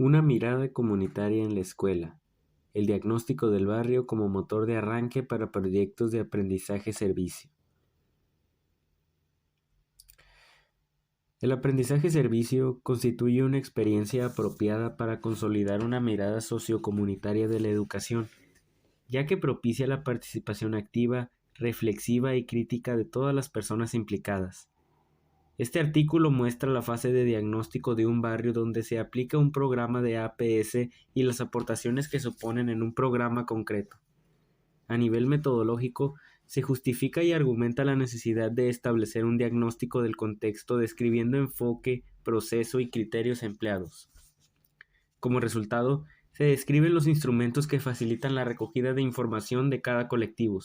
Una mirada comunitaria en la escuela. El diagnóstico del barrio como motor de arranque para proyectos de aprendizaje-servicio. El aprendizaje-servicio constituye una experiencia apropiada para consolidar una mirada sociocomunitaria de la educación, ya que propicia la participación activa, reflexiva y crítica de todas las personas implicadas. Este artículo muestra la fase de diagnóstico de un barrio donde se aplica un programa de APS y las aportaciones que suponen en un programa concreto. A nivel metodológico, se justifica y argumenta la necesidad de establecer un diagnóstico del contexto describiendo enfoque, proceso y criterios empleados. Como resultado, se describen los instrumentos que facilitan la recogida de información de cada colectivo.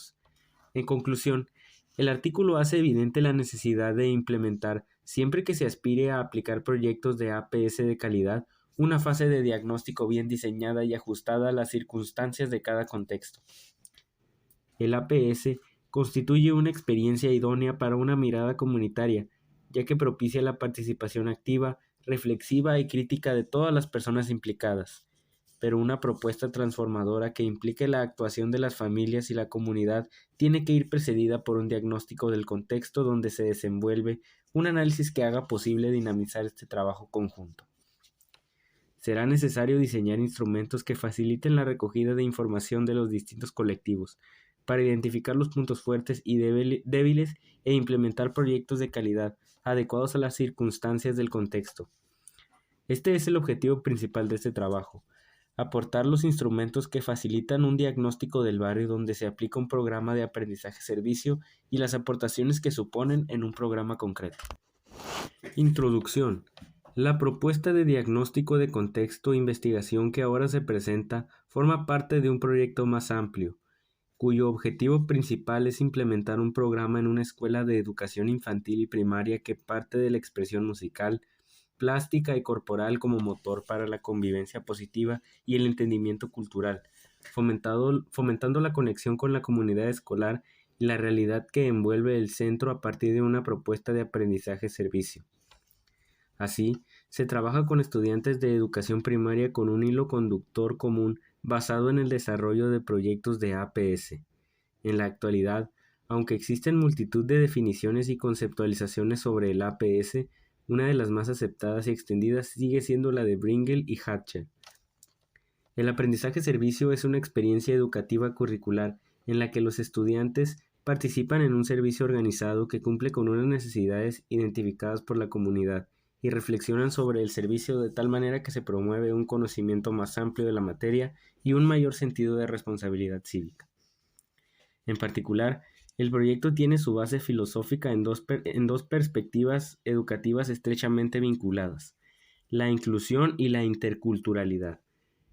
En conclusión, el artículo hace evidente la necesidad de implementar, siempre que se aspire a aplicar proyectos de APS de calidad, una fase de diagnóstico bien diseñada y ajustada a las circunstancias de cada contexto. El APS constituye una experiencia idónea para una mirada comunitaria, ya que propicia la participación activa, reflexiva y crítica de todas las personas implicadas, pero una propuesta transformadora que implique la actuación de las familias y la comunidad tiene que ir precedida por un diagnóstico del contexto donde se desenvuelve, un análisis que haga posible dinamizar este trabajo conjunto. Será necesario diseñar instrumentos que faciliten la recogida de información de los distintos colectivos, para identificar los puntos fuertes y débiles e implementar proyectos de calidad adecuados a las circunstancias del contexto. Este es el objetivo principal de este trabajo: aportar los instrumentos que facilitan un diagnóstico del barrio donde se aplica un programa de aprendizaje-servicio y las aportaciones que suponen en un programa concreto. Introducción. La propuesta de diagnóstico de contexto e investigación que ahora se presenta forma parte de un proyecto más amplio, cuyo objetivo principal es implementar un programa en una escuela de educación infantil y primaria que parte de la expresión musical, plástica y corporal como motor para la convivencia positiva y el entendimiento cultural, fomentando la conexión con la comunidad escolar y la realidad que envuelve el centro a partir de una propuesta de aprendizaje-servicio. Así, se trabaja con estudiantes de educación primaria con un hilo conductor común basado en el desarrollo de proyectos de APS. En la actualidad, aunque existen multitud de definiciones y conceptualizaciones sobre el APS, una de las más aceptadas y extendidas sigue siendo la de Bringel y Hatcher. El aprendizaje-servicio es una experiencia educativa curricular en la que los estudiantes participan en un servicio organizado que cumple con unas necesidades identificadas por la comunidad y reflexionan sobre el servicio de tal manera que se promueve un conocimiento más amplio de la materia y un mayor sentido de responsabilidad cívica. En particular, el proyecto tiene su base filosófica en dos perspectivas educativas estrechamente vinculadas: la inclusión y la interculturalidad.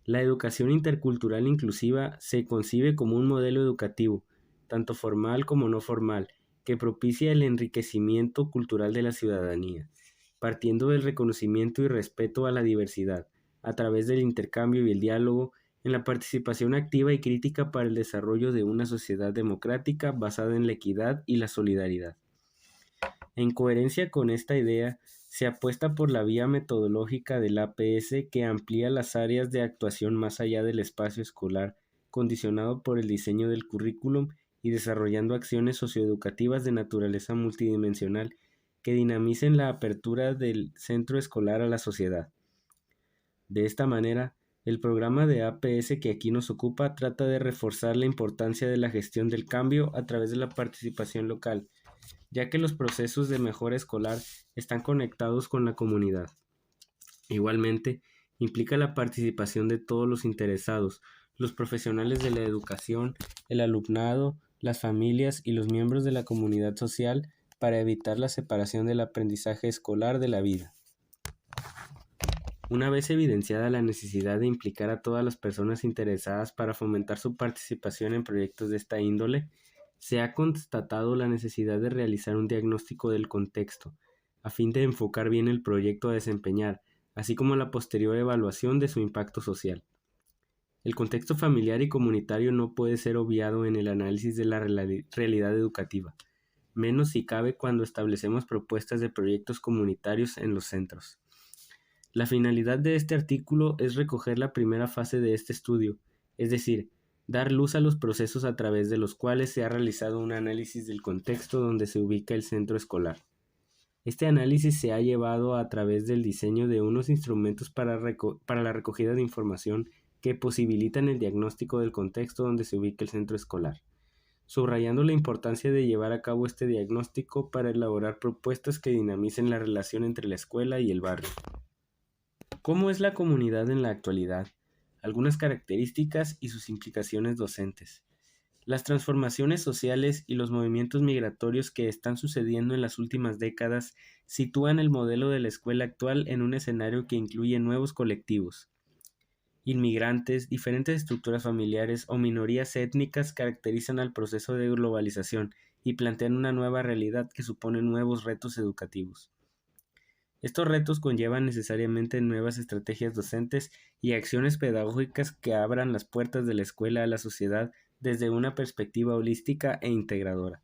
La educación intercultural inclusiva se concibe como un modelo educativo, tanto formal como no formal, que propicia el enriquecimiento cultural de la ciudadanía, partiendo del reconocimiento y respeto a la diversidad, a través del intercambio y el diálogo, en la participación activa y crítica para el desarrollo de una sociedad democrática basada en la equidad y la solidaridad. En coherencia con esta idea, se apuesta por la vía metodológica del APS que amplía las áreas de actuación más allá del espacio escolar, condicionado por el diseño del currículum y desarrollando acciones socioeducativas de naturaleza multidimensional que dinamicen la apertura del centro escolar a la sociedad. De esta manera, el programa de APS que aquí nos ocupa trata de reforzar la importancia de la gestión del cambio a través de la participación local, ya que los procesos de mejora escolar están conectados con la comunidad. Igualmente, implica la participación de todos los interesados, los profesionales de la educación, el alumnado, las familias y los miembros de la comunidad social para evitar la separación del aprendizaje escolar de la vida. Una vez evidenciada la necesidad de implicar a todas las personas interesadas para fomentar su participación en proyectos de esta índole, se ha constatado la necesidad de realizar un diagnóstico del contexto, a fin de enfocar bien el proyecto a desempeñar, así como la posterior evaluación de su impacto social. El contexto familiar y comunitario no puede ser obviado en el análisis de la realidad educativa, menos si cabe cuando establecemos propuestas de proyectos comunitarios en los centros. La finalidad de este artículo es recoger la primera fase de este estudio, es decir, dar luz a los procesos a través de los cuales se ha realizado un análisis del contexto donde se ubica el centro escolar. Este análisis se ha llevado a través del diseño de unos instrumentos para la recogida de información que posibilitan el diagnóstico del contexto donde se ubica el centro escolar, subrayando la importancia de llevar a cabo este diagnóstico para elaborar propuestas que dinamicen la relación entre la escuela y el barrio. ¿Cómo es la comunidad en la actualidad? Algunas características y sus implicaciones docentes. Las transformaciones sociales y los movimientos migratorios que están sucediendo en las últimas décadas sitúan el modelo de la escuela actual en un escenario que incluye nuevos colectivos. Inmigrantes, diferentes estructuras familiares o minorías étnicas caracterizan al proceso de globalización y plantean una nueva realidad que supone nuevos retos educativos. Estos retos conllevan necesariamente nuevas estrategias docentes y acciones pedagógicas que abran las puertas de la escuela a la sociedad desde una perspectiva holística e integradora.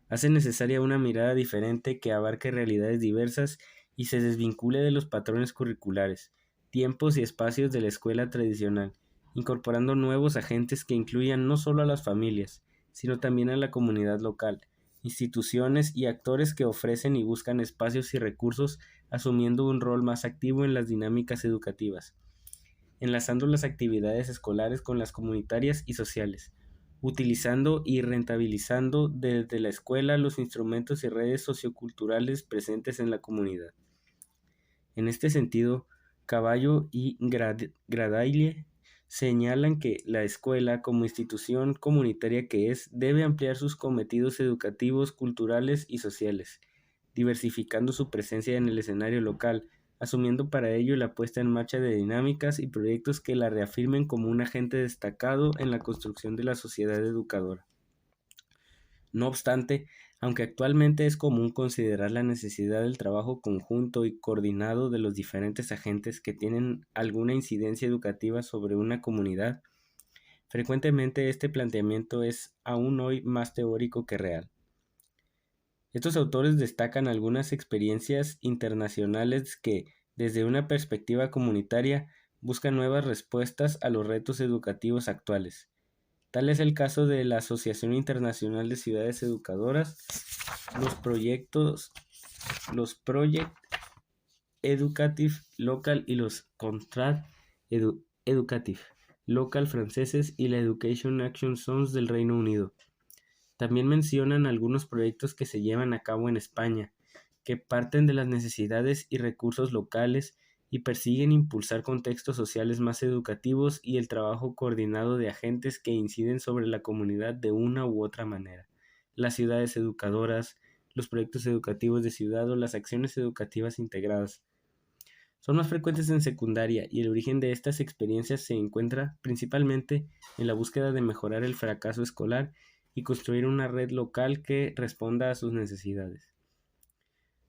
Hace necesaria una mirada diferente que abarque realidades diversas y se desvincule de los patrones curriculares, tiempos y espacios de la escuela tradicional, incorporando nuevos agentes que incluyan no solo a las familias, sino también a la comunidad local, instituciones y actores que ofrecen y buscan espacios y recursos asumiendo un rol más activo en las dinámicas educativas, enlazando las actividades escolares con las comunitarias y sociales, utilizando y rentabilizando desde la escuela los instrumentos y redes socioculturales presentes en la comunidad. En este sentido, Cavallo y Gradaille señalan que la escuela, como institución comunitaria que es, debe ampliar sus cometidos educativos, culturales y sociales, diversificando su presencia en el escenario local, asumiendo para ello la puesta en marcha de dinámicas y proyectos que la reafirmen como un agente destacado en la construcción de la sociedad educadora. No obstante, aunque actualmente es común considerar la necesidad del trabajo conjunto y coordinado de los diferentes agentes que tienen alguna incidencia educativa sobre una comunidad, frecuentemente este planteamiento es aún hoy más teórico que real. Estos autores destacan algunas experiencias internacionales que, desde una perspectiva comunitaria, buscan nuevas respuestas a los retos educativos actuales. Tal es el caso de la Asociación Internacional de Ciudades Educadoras, los Project Educative Local y los Contrat Educative Local franceses y la Education Action Zones del Reino Unido. También mencionan algunos proyectos que se llevan a cabo en España, que parten de las necesidades y recursos locales y persiguen impulsar contextos sociales más educativos y el trabajo coordinado de agentes que inciden sobre la comunidad de una u otra manera. Las ciudades educadoras, los proyectos educativos de ciudad o las acciones educativas integradas. Son más frecuentes en secundaria y el origen de estas experiencias se encuentra principalmente en la búsqueda de mejorar el fracaso escolar y construir una red local que responda a sus necesidades.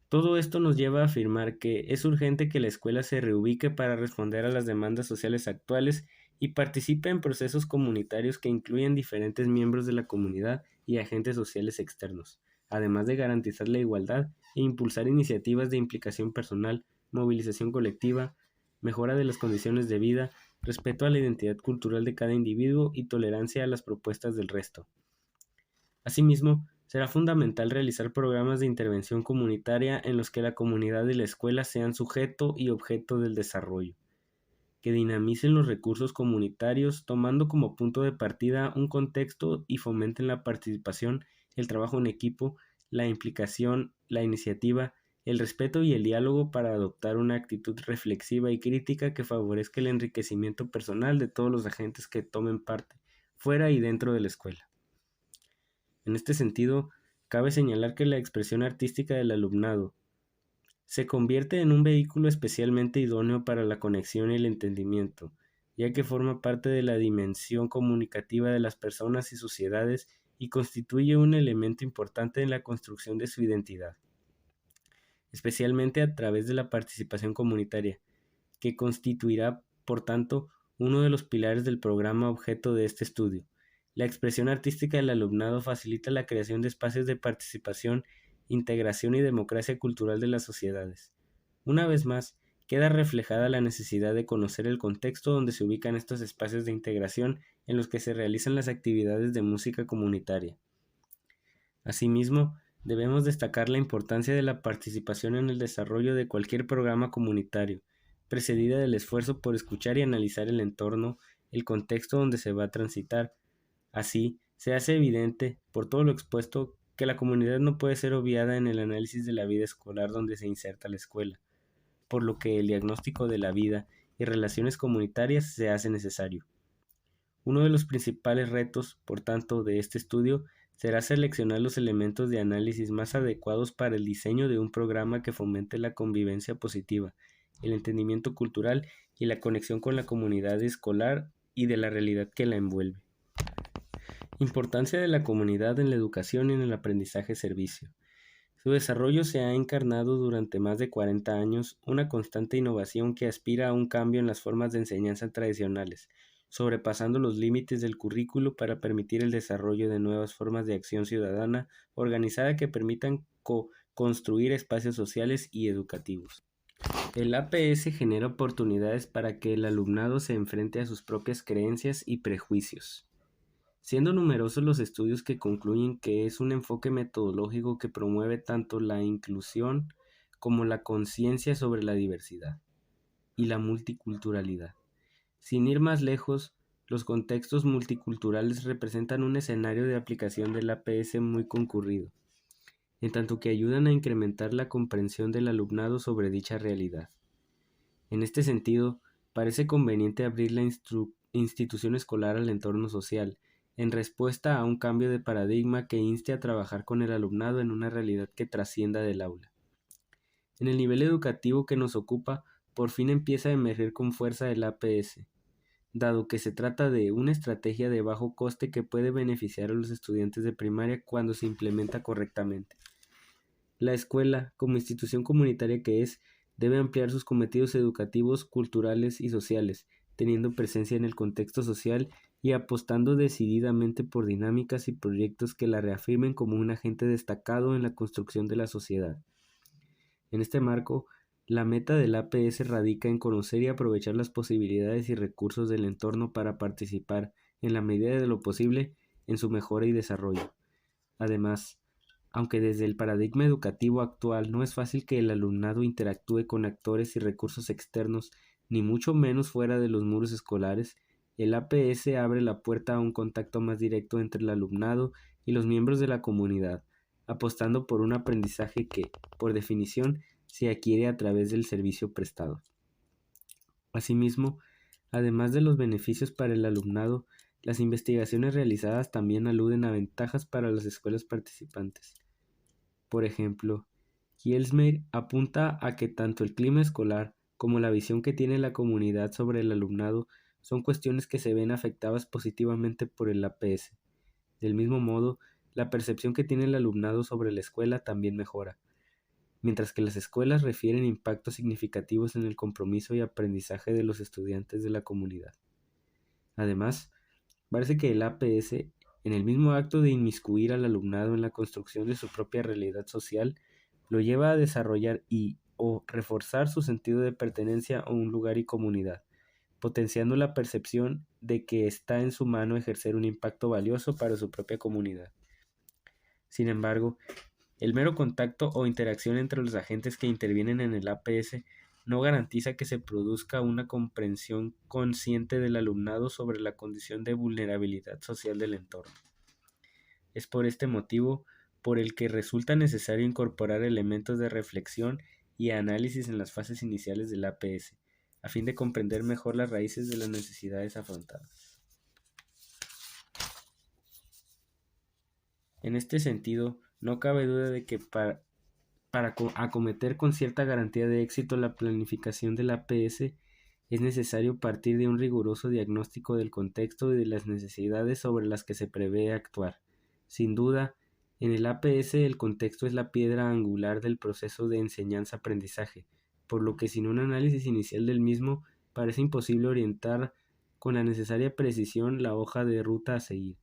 Todo esto nos lleva a afirmar que es urgente que la escuela se reubique para responder a las demandas sociales actuales y participe en procesos comunitarios que incluyen diferentes miembros de la comunidad y agentes sociales externos, además de garantizar la igualdad e impulsar iniciativas de implicación personal, movilización colectiva, mejora de las condiciones de vida, respeto a la identidad cultural de cada individuo y tolerancia a las propuestas del resto. Asimismo, será fundamental realizar programas de intervención comunitaria en los que la comunidad y la escuela sean sujeto y objeto del desarrollo, que dinamicen los recursos comunitarios tomando como punto de partida un contexto y fomenten la participación, el trabajo en equipo, la implicación, la iniciativa, el respeto y el diálogo para adoptar una actitud reflexiva y crítica que favorezca el enriquecimiento personal de todos los agentes que tomen parte, fuera y dentro de la escuela. En este sentido, cabe señalar que la expresión artística del alumnado se convierte en un vehículo especialmente idóneo para la conexión y el entendimiento, ya que forma parte de la dimensión comunicativa de las personas y sociedades y constituye un elemento importante en la construcción de su identidad, especialmente a través de la participación comunitaria, que constituirá, por tanto, uno de los pilares del programa objeto de este estudio. La expresión artística del alumnado facilita la creación de espacios de participación, integración y democracia cultural de las sociedades. Una vez más, queda reflejada la necesidad de conocer el contexto donde se ubican estos espacios de integración en los que se realizan las actividades de música comunitaria. Asimismo, debemos destacar la importancia de la participación en el desarrollo de cualquier programa comunitario, precedida del esfuerzo por escuchar y analizar el entorno, el contexto donde se va a transitar. Así, se hace evidente, por todo lo expuesto, que la comunidad no puede ser obviada en el análisis de la vida escolar donde se inserta la escuela, por lo que el diagnóstico de la vida y relaciones comunitarias se hace necesario. Uno de los principales retos, por tanto, de este estudio será seleccionar los elementos de análisis más adecuados para el diseño de un programa que fomente la convivencia positiva, el entendimiento cultural y la conexión con la comunidad escolar y de la realidad que la envuelve. Importancia de la comunidad en la educación y en el aprendizaje-servicio. Su desarrollo se ha encarnado durante más de 40 años una constante innovación que aspira a un cambio en las formas de enseñanza tradicionales, sobrepasando los límites del currículo para permitir el desarrollo de nuevas formas de acción ciudadana organizada que permitan construir espacios sociales y educativos. El APS genera oportunidades para que el alumnado se enfrente a sus propias creencias y prejuicios, siendo numerosos los estudios que concluyen que es un enfoque metodológico que promueve tanto la inclusión como la conciencia sobre la diversidad y la multiculturalidad. Sin ir más lejos, los contextos multiculturales representan un escenario de aplicación del APS muy concurrido, en tanto que ayudan a incrementar la comprensión del alumnado sobre dicha realidad. En este sentido, parece conveniente abrir la institución escolar al entorno social, en respuesta a un cambio de paradigma que inste a trabajar con el alumnado en una realidad que trascienda del aula. En el nivel educativo que nos ocupa, por fin empieza a emerger con fuerza el APS, dado que se trata de una estrategia de bajo coste que puede beneficiar a los estudiantes de primaria cuando se implementa correctamente. La escuela, como institución comunitaria que es, debe ampliar sus cometidos educativos, culturales y sociales, teniendo presencia en el contexto social y apostando decididamente por dinámicas y proyectos que la reafirmen como un agente destacado en la construcción de la sociedad. En este marco, la meta del APS radica en conocer y aprovechar las posibilidades y recursos del entorno para participar, en la medida de lo posible, en su mejora y desarrollo. Además, aunque desde el paradigma educativo actual no es fácil que el alumnado interactúe con actores y recursos externos, ni mucho menos fuera de los muros escolares, el APS abre la puerta a un contacto más directo entre el alumnado y los miembros de la comunidad, apostando por un aprendizaje que, por definición, se adquiere a través del servicio prestado. Asimismo, además de los beneficios para el alumnado, las investigaciones realizadas también aluden a ventajas para las escuelas participantes. Por ejemplo, Kielsmeyer apunta a que tanto el clima escolar como la visión que tiene la comunidad sobre el alumnado son cuestiones que se ven afectadas positivamente por el APS. Del mismo modo, la percepción que tiene el alumnado sobre la escuela también mejora, mientras que las escuelas refieren impactos significativos en el compromiso y aprendizaje de los estudiantes de la comunidad. Además, parece que el APS, en el mismo acto de inmiscuir al alumnado en la construcción de su propia realidad social, lo lleva a desarrollar o reforzar su sentido de pertenencia a un lugar y comunidad, potenciando la percepción de que está en su mano ejercer un impacto valioso para su propia comunidad. Sin embargo, el mero contacto o interacción entre los agentes que intervienen en el APS no garantiza que se produzca una comprensión consciente del alumnado sobre la condición de vulnerabilidad social del entorno. Es por este motivo por el que resulta necesario incorporar elementos de reflexión y análisis en las fases iniciales del APS, a fin de comprender mejor las raíces de las necesidades afrontadas. En este sentido, no cabe duda de que para acometer con cierta garantía de éxito la planificación del APS es necesario partir de un riguroso diagnóstico del contexto y de las necesidades sobre las que se prevé actuar. Sin duda, en el APS el contexto es la piedra angular del proceso de enseñanza-aprendizaje, por lo que sin un análisis inicial del mismo parece imposible orientar con la necesaria precisión la hoja de ruta a seguir.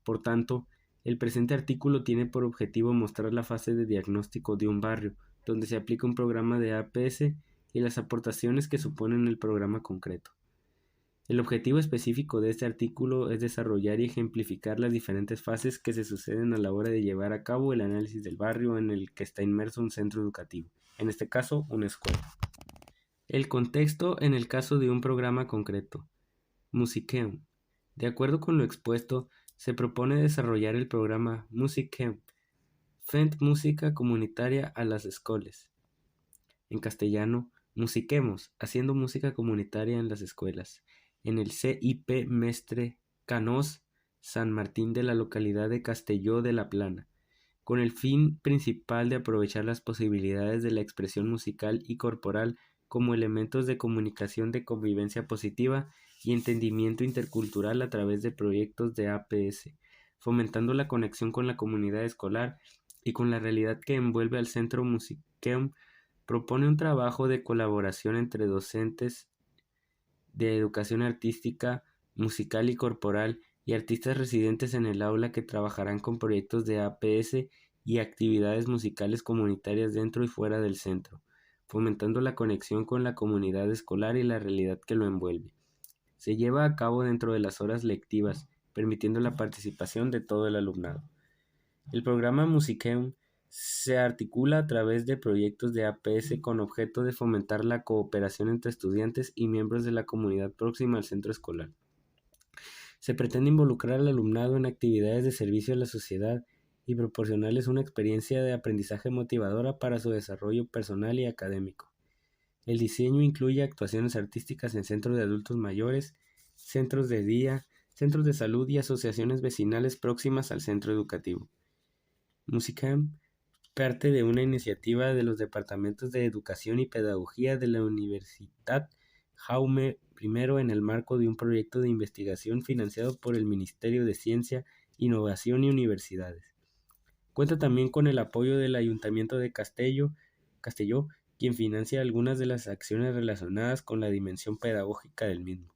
Por tanto, el presente artículo tiene por objetivo mostrar la fase de diagnóstico de un barrio, donde se aplica un programa de APS y las aportaciones que suponen el programa concreto. El objetivo específico de este artículo es desarrollar y ejemplificar las diferentes fases que se suceden a la hora de llevar a cabo el análisis del barrio en el que está inmerso un centro educativo, en este caso una escuela. El contexto en el caso de un programa concreto. Musiceum. De acuerdo con lo expuesto, se propone desarrollar el programa Musiceum, fent música comunitaria a las escoles. En castellano, Musiquemos, haciendo música comunitaria en las escuelas, en el CIP Mestre Canós San Martín de la localidad de Castelló de la Plana, con el fin principal de aprovechar las posibilidades de la expresión musical y corporal como elementos de comunicación de convivencia positiva y entendimiento intercultural a través de proyectos de APS, fomentando la conexión con la comunidad escolar y con la realidad que envuelve al Centro Musiqueum. Propone un trabajo de colaboración entre docentes de educación artística, musical y corporal y artistas residentes en el aula que trabajarán con proyectos de APS y actividades musicales comunitarias dentro y fuera del centro, fomentando la conexión con la comunidad escolar y la realidad que lo envuelve. Se lleva a cabo dentro de las horas lectivas, permitiendo la participación de todo el alumnado. El programa Musiceum se articula a través de proyectos de APS con objeto de fomentar la cooperación entre estudiantes y miembros de la comunidad próxima al centro escolar. Se pretende involucrar al alumnado en actividades de servicio a la sociedad y proporcionarles una experiencia de aprendizaje motivadora para su desarrollo personal y académico. El diseño incluye actuaciones artísticas en centros de adultos mayores, centros de día, centros de salud y asociaciones vecinales próximas al centro educativo. Musiceum parte de una iniciativa de los departamentos de Educación y Pedagogía de la Universitat Jaume I en el marco de un proyecto de investigación financiado por el Ministerio de Ciencia, Innovación y Universidades. Cuenta también con el apoyo del Ayuntamiento de Castelló, quien financia algunas de las acciones relacionadas con la dimensión pedagógica del mismo.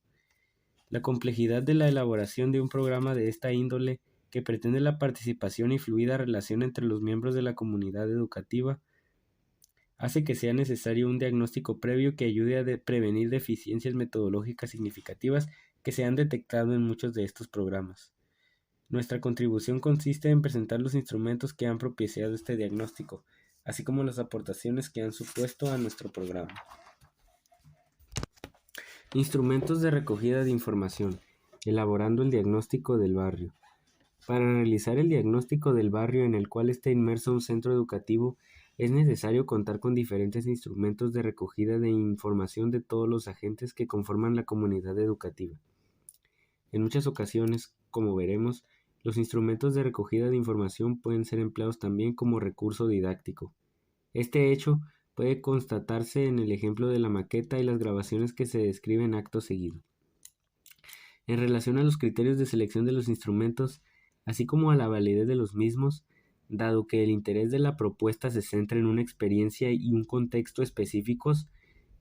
La complejidad de la elaboración de un programa de esta índole que pretende la participación y fluida relación entre los miembros de la comunidad educativa, hace que sea necesario un diagnóstico previo que ayude a prevenir deficiencias metodológicas significativas que se han detectado en muchos de estos programas. Nuestra contribución consiste en presentar los instrumentos que han propiciado este diagnóstico, así como las aportaciones que han supuesto a nuestro programa. Instrumentos de recogida de información. Elaborando el diagnóstico del barrio. Para realizar el diagnóstico del barrio en el cual está inmerso un centro educativo, es necesario contar con diferentes instrumentos de recogida de información de todos los agentes que conforman la comunidad educativa. En muchas ocasiones, como veremos, los instrumentos de recogida de información pueden ser empleados también como recurso didáctico. Este hecho puede constatarse en el ejemplo de la maqueta y las grabaciones que se describen acto seguido. En relación a los criterios de selección de los instrumentos, así como a la validez de los mismos, dado que el interés de la propuesta se centra en una experiencia y un contexto específicos,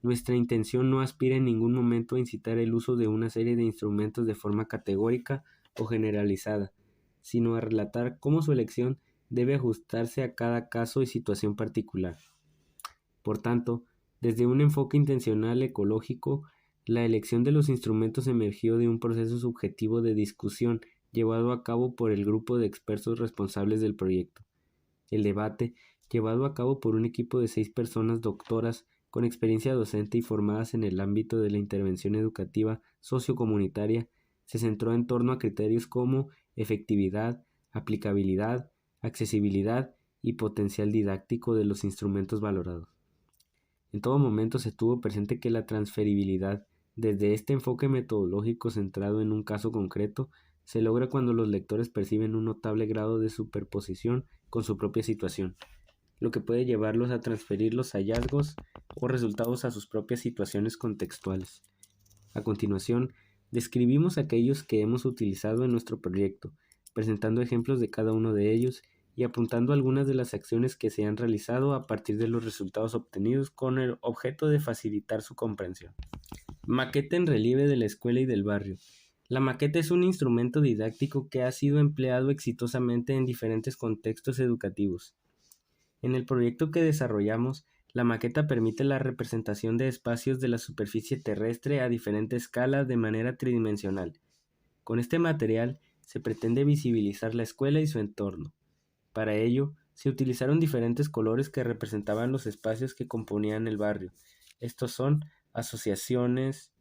nuestra intención no aspira en ningún momento a incitar el uso de una serie de instrumentos de forma categórica o generalizada, sino a relatar cómo su elección debe ajustarse a cada caso y situación particular. Por tanto, desde un enfoque intencional ecológico, la elección de los instrumentos emergió de un proceso subjetivo de discusión llevado a cabo por el grupo de expertos responsables del proyecto. El debate, llevado a cabo por un equipo de 6 personas doctoras con experiencia docente y formadas en el ámbito de la intervención educativa sociocomunitaria, se centró en torno a criterios como efectividad, aplicabilidad, accesibilidad y potencial didáctico de los instrumentos valorados. En todo momento se tuvo presente que la transferibilidad, desde este enfoque metodológico centrado en un caso concreto, se logra cuando los lectores perciben un notable grado de superposición con su propia situación, lo que puede llevarlos a transferir los hallazgos o resultados a sus propias situaciones contextuales. A continuación, describimos aquellos que hemos utilizado en nuestro proyecto, presentando ejemplos de cada uno de ellos y apuntando algunas de las acciones que se han realizado a partir de los resultados obtenidos con el objeto de facilitar su comprensión. Maqueta en relieve de la escuela y del barrio. La maqueta es un instrumento didáctico que ha sido empleado exitosamente en diferentes contextos educativos. En el proyecto que desarrollamos, La maqueta permite la representación de espacios de la superficie terrestre a diferente escala de manera tridimensional. Con este material se pretende visibilizar la escuela y su entorno. Para ello, se utilizaron diferentes colores que representaban los espacios que componían el barrio. Estos son asociaciones,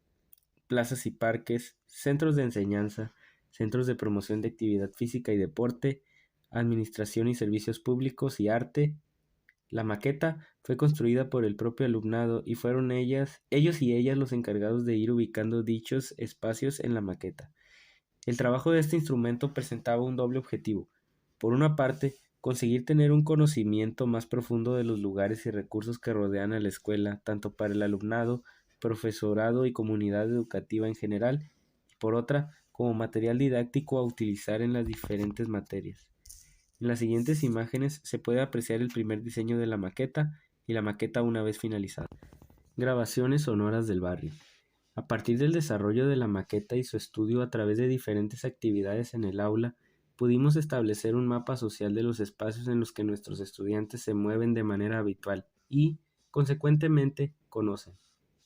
plazas y parques, centros de enseñanza, centros de promoción de actividad física y deporte, administración y servicios públicos y arte. La maqueta fue construida por el propio alumnado y fueron ellos y ellas los encargados de ir ubicando dichos espacios en la maqueta. El trabajo de este instrumento presentaba un doble objetivo. Por una parte, conseguir tener un conocimiento más profundo de los lugares y recursos que rodean a la escuela, tanto para el alumnado, profesorado y comunidad educativa en general, y por otra, como material didáctico a utilizar en las diferentes materias. En las siguientes imágenes se puede apreciar el primer diseño de la maqueta y la maqueta una vez finalizada. Grabaciones sonoras del barrio. A partir del desarrollo de la maqueta y su estudio a través de diferentes actividades en el aula, pudimos establecer un mapa social de los espacios en los que nuestros estudiantes se mueven de manera habitual y, consecuentemente, conocen.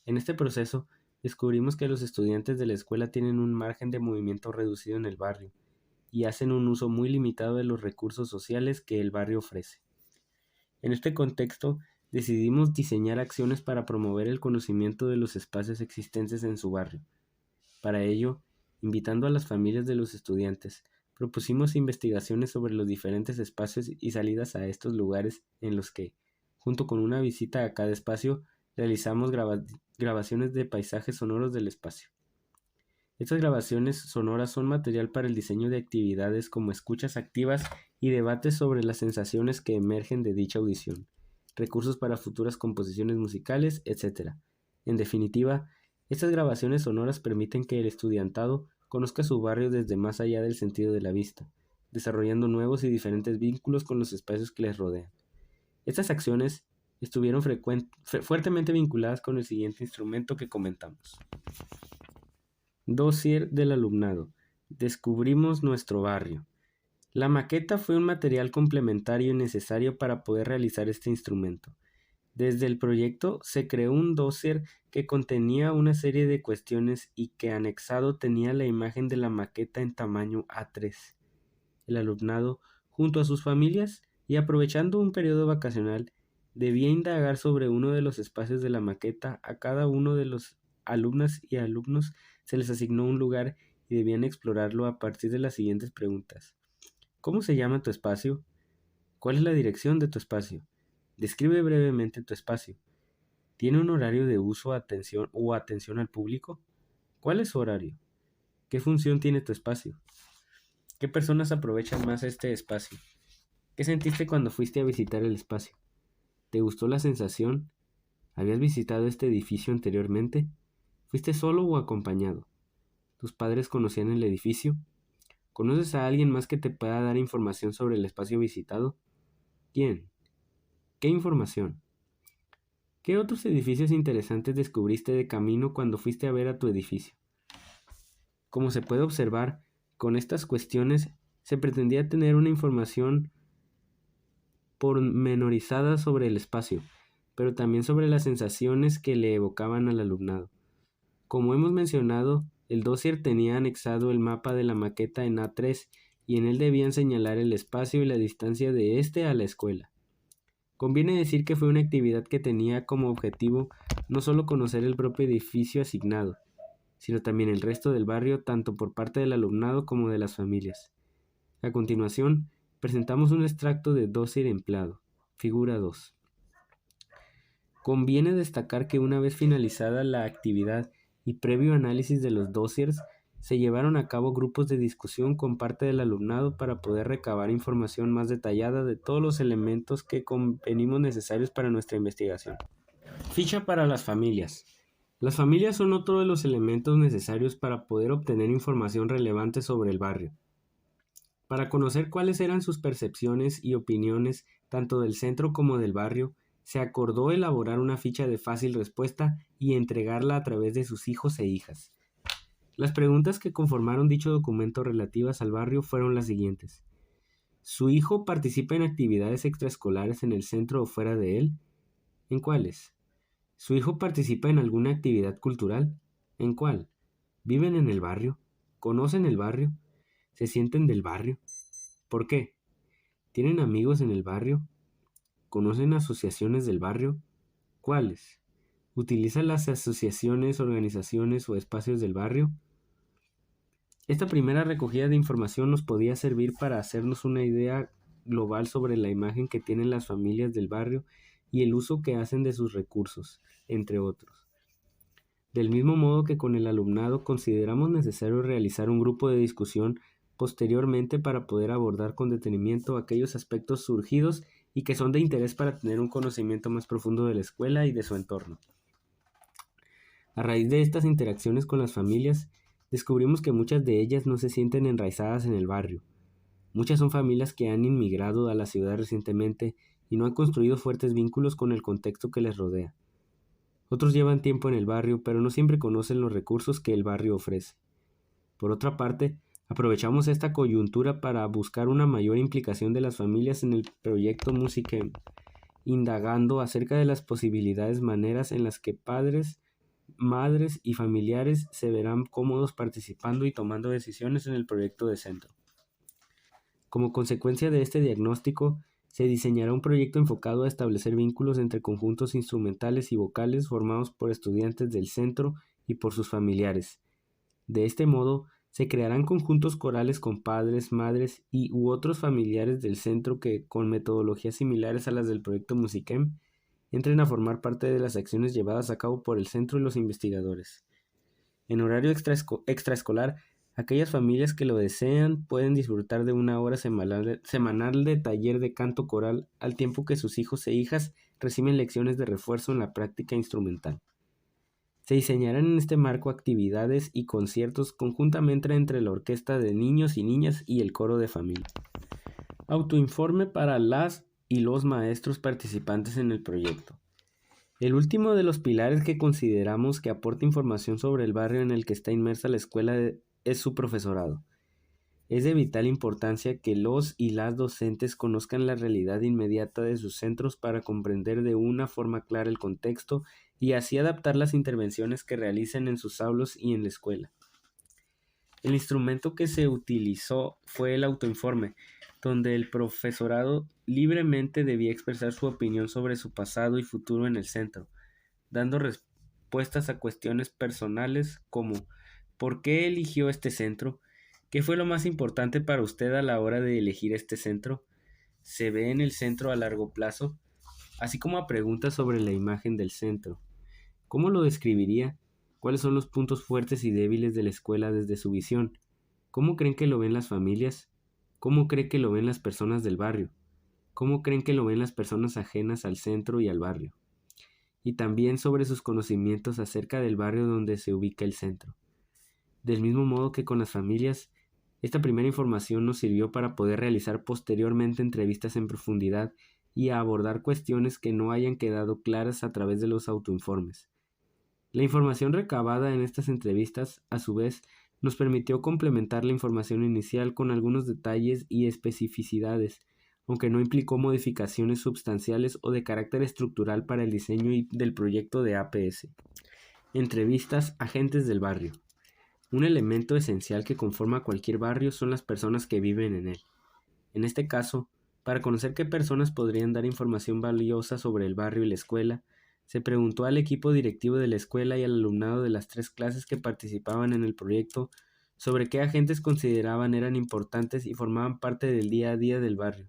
En este proceso, descubrimos que los estudiantes de la escuela tienen un margen de movimiento reducido en el barrio y hacen un uso muy limitado de los recursos sociales que el barrio ofrece. En este contexto, decidimos diseñar acciones para promover el conocimiento de los espacios existentes en su barrio. Para ello, invitando a las familias de los estudiantes, propusimos investigaciones sobre los diferentes espacios y salidas a estos lugares en los que, junto con una visita a cada espacio, realizamos grabaciones de paisajes sonoros del espacio. Estas grabaciones sonoras son material para el diseño de actividades como escuchas activas y debates sobre las sensaciones que emergen de dicha audición, recursos para futuras composiciones musicales, etc. En definitiva, estas grabaciones sonoras permiten que el estudiantado conozca su barrio desde más allá del sentido de la vista, desarrollando nuevos y diferentes vínculos con los espacios que les rodean. Estas acciones estuvieron fuertemente vinculadas con el siguiente instrumento que comentamos. Dossier del alumnado. Descubrimos nuestro barrio. La maqueta fue un material complementario y necesario para poder realizar este instrumento. Desde el proyecto se creó un dossier que contenía una serie de cuestiones y que anexado tenía la imagen de la maqueta en tamaño A3. El alumnado, junto a sus familias y aprovechando un periodo vacacional, debía indagar sobre uno de los espacios de la maqueta. A cada uno de los alumnas y alumnos se les asignó un lugar y debían explorarlo a partir de las siguientes preguntas. ¿Cómo se llama tu espacio? ¿Cuál es la dirección de tu espacio? Describe brevemente tu espacio. ¿Tiene un horario de uso o atención al público? ¿Cuál es su horario? ¿Qué función tiene tu espacio? ¿Qué personas aprovechan más este espacio? ¿Qué sentiste cuando fuiste a visitar el espacio? ¿Te gustó la sensación? ¿Habías visitado este edificio anteriormente? ¿Fuiste solo o acompañado? ¿Tus padres conocían el edificio? ¿Conoces a alguien más que te pueda dar información sobre el espacio visitado? ¿Quién? ¿Qué información? ¿Qué otros edificios interesantes descubriste de camino cuando fuiste a ver a tu edificio? Como se puede observar, con estas cuestiones se pretendía tener una información pormenorizada sobre el espacio, pero también sobre las sensaciones que le evocaban al alumnado. Como hemos mencionado, el dossier tenía anexado el mapa de la maqueta en A3 y en él debían señalar el espacio y la distancia de este a la escuela. Conviene decir que fue una actividad que tenía como objetivo no solo conocer el propio edificio asignado, sino también el resto del barrio, tanto por parte del alumnado como de las familias. A continuación, presentamos un extracto de dossier empleado, figura 2. Conviene destacar que una vez finalizada la actividad y previo análisis de los dossiers, se llevaron a cabo grupos de discusión con parte del alumnado para poder recabar información más detallada de todos los elementos que convenimos necesarios para nuestra investigación. Ficha para las familias. Las familias son otro de los elementos necesarios para poder obtener información relevante sobre el barrio. Para conocer cuáles eran sus percepciones y opiniones tanto del centro como del barrio, se acordó elaborar una ficha de fácil respuesta y entregarla a través de sus hijos e hijas. Las preguntas que conformaron dicho documento relativas al barrio fueron las siguientes. ¿Su hijo participa en actividades extraescolares en el centro o fuera de él? ¿En cuáles? ¿Su hijo participa en alguna actividad cultural? ¿En cuál? ¿Viven en el barrio? ¿Conocen el barrio? ¿Se sienten del barrio? ¿Por qué? ¿Tienen amigos en el barrio? ¿Conocen asociaciones del barrio? ¿Cuáles? ¿Utilizan las asociaciones, organizaciones o espacios del barrio? Esta primera recogida de información nos podía servir para hacernos una idea global sobre la imagen que tienen las familias del barrio y el uso que hacen de sus recursos, entre otros. Del mismo modo que con el alumnado consideramos necesario realizar un grupo de discusión posteriormente para poder abordar con detenimiento aquellos aspectos surgidos y que son de interés para tener un conocimiento más profundo de la escuela y de su entorno. A raíz de estas interacciones con las familias, descubrimos que muchas de ellas no se sienten enraizadas en el barrio. Muchas son familias que han inmigrado a la ciudad recientemente y no han construido fuertes vínculos con el contexto que les rodea. Otros llevan tiempo en el barrio, pero no siempre conocen los recursos que el barrio ofrece. Por otra parte, aprovechamos esta coyuntura para buscar una mayor implicación de las familias en el proyecto Musicem, indagando acerca de las maneras en las que padres, madres y familiares se verán cómodos participando y tomando decisiones en el proyecto de centro. Como consecuencia de este diagnóstico, se diseñará un proyecto enfocado a establecer vínculos entre conjuntos instrumentales y vocales formados por estudiantes del centro y por sus familiares. De este modo, se crearán conjuntos corales con padres, madres u otros familiares del centro que, con metodologías similares a las del proyecto Musicem, entren a formar parte de las acciones llevadas a cabo por el centro y los investigadores. En horario extraescolar, aquellas familias que lo desean pueden disfrutar de una hora semanal de taller de canto coral al tiempo que sus hijos e hijas reciben lecciones de refuerzo en la práctica instrumental. Se diseñarán en este marco actividades y conciertos conjuntamente entre la orquesta de niños y niñas y el coro de familia. Autoinforme para las y los maestros participantes en el proyecto. El último de los pilares que consideramos que aporta información sobre el barrio en el que está inmersa la escuela es su profesorado. Es de vital importancia que los y las docentes conozcan la realidad inmediata de sus centros para comprender de una forma clara el contexto y así adaptar las intervenciones que realicen en sus aulas y en la escuela. El instrumento que se utilizó fue el autoinforme, donde el profesorado libremente debía expresar su opinión sobre su pasado y futuro en el centro, dando respuestas a cuestiones personales como ¿por qué eligió este centro? ¿Qué fue lo más importante para usted a la hora de elegir este centro? ¿Se ve en el centro a largo plazo? Así como a preguntas sobre la imagen del centro. ¿Cómo lo describiría? ¿Cuáles son los puntos fuertes y débiles de la escuela desde su visión? ¿Cómo creen que lo ven las familias? ¿Cómo cree que lo ven las personas del barrio? ¿Cómo creen que lo ven las personas ajenas al centro y al barrio? Y también sobre sus conocimientos acerca del barrio donde se ubica el centro. Del mismo modo que con las familias, esta primera información nos sirvió para poder realizar posteriormente entrevistas en profundidad y a abordar cuestiones que no hayan quedado claras a través de los autoinformes. La información recabada en estas entrevistas, a su vez, nos permitió complementar la información inicial con algunos detalles y especificidades, aunque no implicó modificaciones sustanciales o de carácter estructural para el diseño del proyecto de APS. Entrevistas a agentes del barrio. Un elemento esencial que conforma cualquier barrio son las personas que viven en él. En este caso, para conocer qué personas podrían dar información valiosa sobre el barrio y la escuela, se preguntó al equipo directivo de la escuela y al alumnado de las 3 clases que participaban en el proyecto sobre qué agentes consideraban eran importantes y formaban parte del día a día del barrio.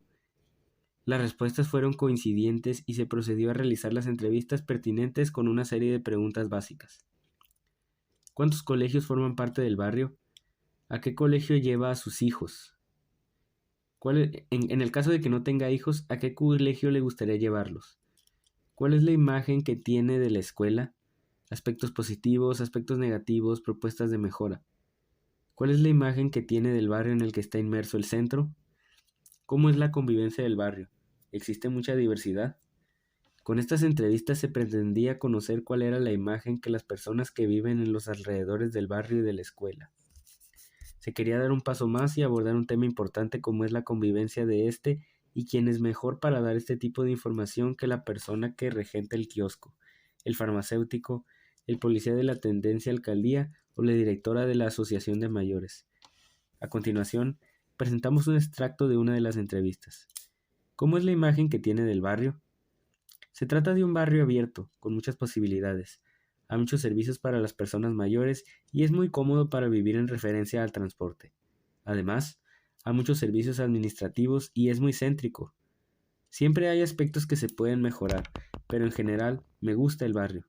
Las respuestas fueron coincidentes y se procedió a realizar las entrevistas pertinentes con una serie de preguntas básicas. ¿Cuántos colegios forman parte del barrio? ¿A qué colegio lleva a sus hijos? En el caso de que no tenga hijos, ¿a qué colegio le gustaría llevarlos? ¿Cuál es la imagen que tiene de la escuela? Aspectos positivos, aspectos negativos, propuestas de mejora. ¿Cuál es la imagen que tiene del barrio en el que está inmerso el centro? ¿Cómo es la convivencia del barrio? ¿Existe mucha diversidad? Con estas entrevistas se pretendía conocer cuál era la imagen que las personas que viven en los alrededores del barrio y de la escuela. Se quería dar un paso más y abordar un tema importante como es la convivencia de este y quién es mejor para dar este tipo de información que la persona que regenta el kiosco, el farmacéutico, el policía de la tendencia alcaldía o la directora de la asociación de mayores. A continuación, presentamos un extracto de una de las entrevistas. ¿Cómo es la imagen que tiene del barrio? Se trata de un barrio abierto, con muchas posibilidades. Hay muchos servicios para las personas mayores y es muy cómodo para vivir en referencia al transporte. Además, hay muchos servicios administrativos y es muy céntrico. Siempre hay aspectos que se pueden mejorar, pero en general me gusta el barrio.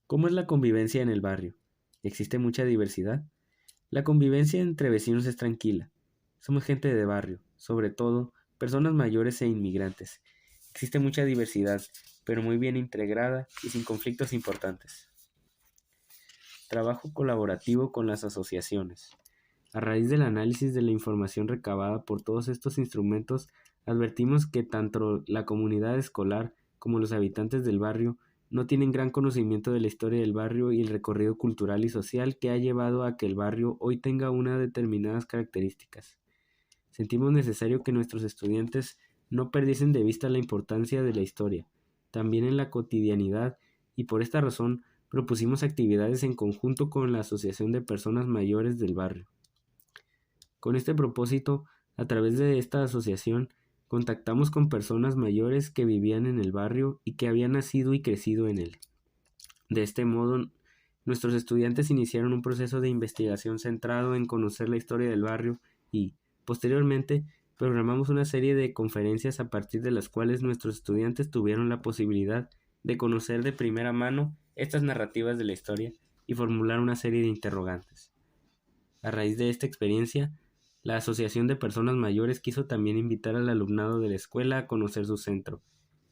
¿Cómo es la convivencia en el barrio? ¿Existe mucha diversidad? La convivencia entre vecinos es tranquila. Somos gente de barrio, sobre todo personas mayores e inmigrantes. Existe mucha diversidad, pero muy bien integrada y sin conflictos importantes. Trabajo colaborativo con las asociaciones. A raíz del análisis de la información recabada por todos estos instrumentos, advertimos que tanto la comunidad escolar como los habitantes del barrio no tienen gran conocimiento de la historia del barrio y el recorrido cultural y social que ha llevado a que el barrio hoy tenga unas determinadas características. Sentimos necesario que nuestros estudiantes no perdiesen de vista la importancia de la historia, también en la cotidianidad, y por esta razón propusimos actividades en conjunto con la Asociación de Personas Mayores del barrio. Con este propósito, a través de esta asociación, contactamos con personas mayores que vivían en el barrio y que habían nacido y crecido en él. De este modo, nuestros estudiantes iniciaron un proceso de investigación centrado en conocer la historia del barrio y, posteriormente, programamos una serie de conferencias a partir de las cuales nuestros estudiantes tuvieron la posibilidad de conocer de primera mano estas narrativas de la historia y formular una serie de interrogantes. A raíz de esta experiencia, la Asociación de Personas Mayores quiso también invitar al alumnado de la escuela a conocer su centro,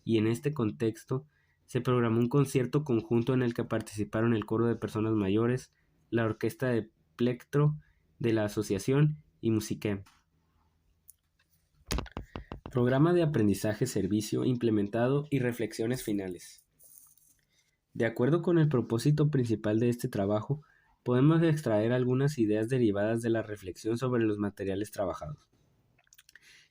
y en este contexto se programó un concierto conjunto en el que participaron el coro de personas mayores, la orquesta de plectro de la asociación y Musiquem. Programa de aprendizaje-servicio implementado y reflexiones finales. De acuerdo con el propósito principal de este trabajo, podemos extraer algunas ideas derivadas de la reflexión sobre los materiales trabajados.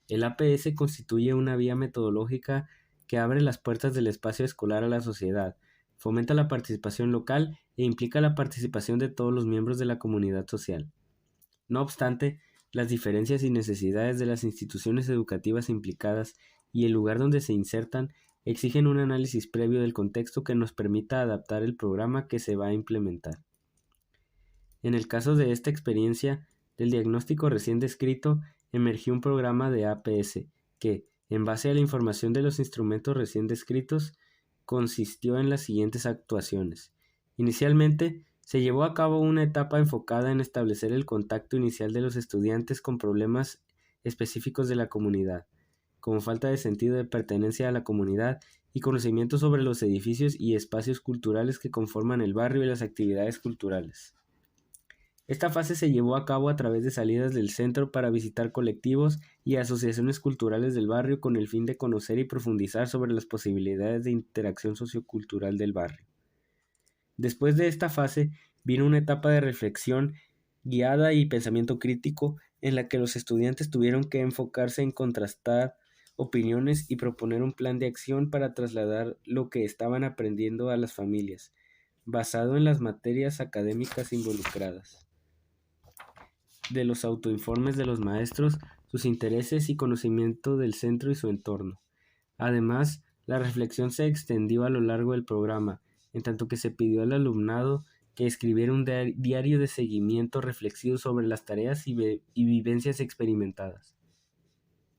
El APS constituye una vía metodológica que abre las puertas del espacio escolar a la sociedad, fomenta la participación local e implica la participación de todos los miembros de la comunidad social. No obstante, las diferencias y necesidades de las instituciones educativas implicadas y el lugar donde se insertan exigen un análisis previo del contexto que nos permita adaptar el programa que se va a implementar. En el caso de esta experiencia, del diagnóstico recién descrito, emergió un programa de APS que, en base a la información de los instrumentos recién descritos, consistió en las siguientes actuaciones. Inicialmente, se llevó a cabo una etapa enfocada en establecer el contacto inicial de los estudiantes con problemas específicos de la comunidad, como falta de sentido de pertenencia a la comunidad y conocimiento sobre los edificios y espacios culturales que conforman el barrio y las actividades culturales. Esta fase se llevó a cabo a través de salidas del centro para visitar colectivos y asociaciones culturales del barrio con el fin de conocer y profundizar sobre las posibilidades de interacción sociocultural del barrio. Después de esta fase vino una etapa de reflexión guiada y pensamiento crítico en la que los estudiantes tuvieron que enfocarse en contrastar opiniones y proponer un plan de acción para trasladar lo que estaban aprendiendo a las familias, basado en las materias académicas involucradas, de los autoinformes de los maestros, sus intereses y conocimiento del centro y su entorno. Además, la reflexión se extendió a lo largo del programa, en tanto que se pidió al alumnado que escribiera un diario de seguimiento reflexivo sobre las tareas y vivencias experimentadas.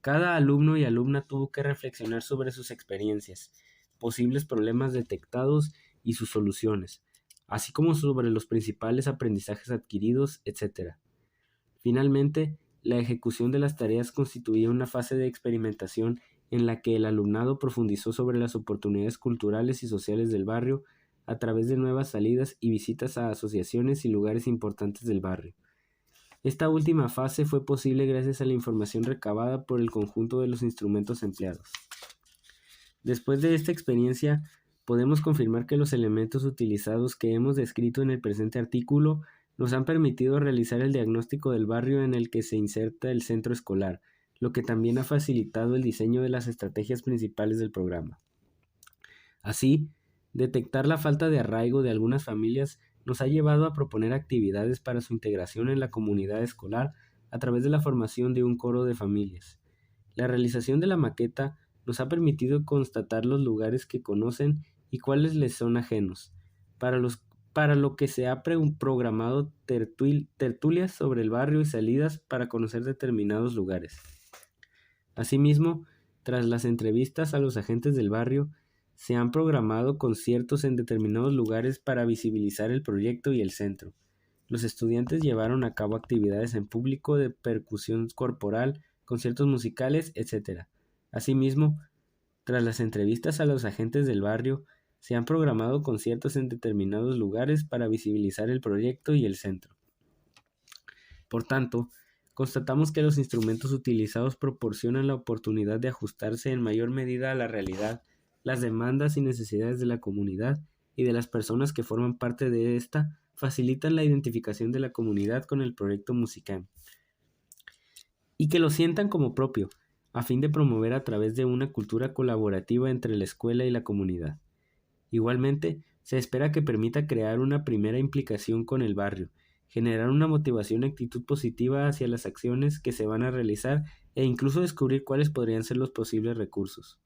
Cada alumno y alumna tuvo que reflexionar sobre sus experiencias, posibles problemas detectados y sus soluciones, así como sobre los principales aprendizajes adquiridos, etc. Finalmente, la ejecución de las tareas constituía una fase de experimentación en la que el alumnado profundizó sobre las oportunidades culturales y sociales del barrio a través de nuevas salidas y visitas a asociaciones y lugares importantes del barrio. Esta última fase fue posible gracias a la información recabada por el conjunto de los instrumentos empleados. Después de esta experiencia, podemos confirmar que los elementos utilizados que hemos descrito en el presente artículo nos han permitido realizar el diagnóstico del barrio en el que se inserta el centro escolar, lo que también ha facilitado el diseño de las estrategias principales del programa. Así, detectar la falta de arraigo de algunas familias nos ha llevado a proponer actividades para su integración en la comunidad escolar a través de la formación de un coro de familias. La realización de la maqueta nos ha permitido constatar los lugares que conocen y cuáles les son ajenos, para lo que se ha programado tertulias sobre el barrio y salidas para conocer determinados lugares. Asimismo, tras las entrevistas a los agentes del barrio, se han programado conciertos en determinados lugares para visibilizar el proyecto y el centro. Los estudiantes llevaron a cabo actividades en público de percusión corporal, conciertos musicales, etc. Asimismo, tras las entrevistas a los agentes del barrio, se han programado conciertos en determinados lugares para visibilizar el proyecto y el centro. Por tanto, constatamos que los instrumentos utilizados proporcionan la oportunidad de ajustarse en mayor medida a la realidad, las demandas y necesidades de la comunidad y de las personas que forman parte de esta, facilitan la identificación de la comunidad con el proyecto musical y que lo sientan como propio, a fin de promover a través de una cultura colaborativa entre la escuela y la comunidad. Igualmente, se espera que permita crear una primera implicación con el barrio, generar una motivación y actitud positiva hacia las acciones que se van a realizar e incluso descubrir cuáles podrían ser los posibles recursos.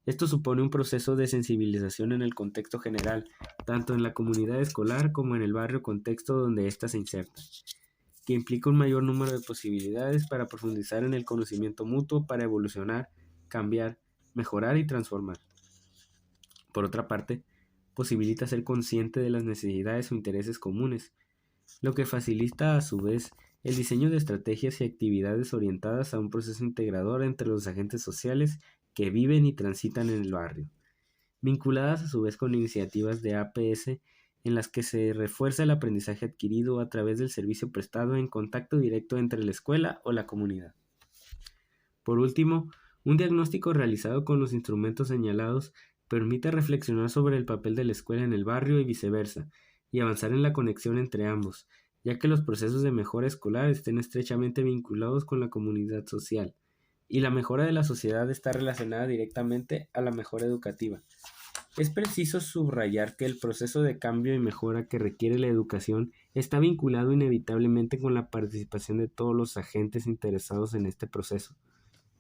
Esto supone un proceso de sensibilización en el contexto general, tanto en la comunidad escolar como en el barrio contexto donde ésta se inserta, que implica un mayor número de posibilidades para profundizar en el conocimiento mutuo para evolucionar, cambiar, mejorar y transformar. Por otra parte, posibilita ser consciente de las necesidades o intereses comunes, lo que facilita a su vez el diseño de estrategias y actividades orientadas a un proceso integrador entre los agentes sociales que viven y transitan en el barrio, vinculadas a su vez con iniciativas de APS en las que se refuerza el aprendizaje adquirido a través del servicio prestado en contacto directo entre la escuela o la comunidad. Por último, un diagnóstico realizado con los instrumentos señalados permite reflexionar sobre el papel de la escuela en el barrio y viceversa, y avanzar en la conexión entre ambos, ya que los procesos de mejora escolar estén estrechamente vinculados con la comunidad social, y la mejora de la sociedad está relacionada directamente a la mejora educativa. Es preciso subrayar que el proceso de cambio y mejora que requiere la educación está vinculado inevitablemente con la participación de todos los agentes interesados en este proceso,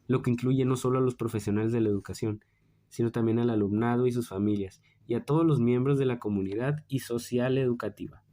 lo que incluye no solo a los profesionales de la educación, sino también al alumnado y sus familias, y a todos los miembros de la comunidad y social educativa.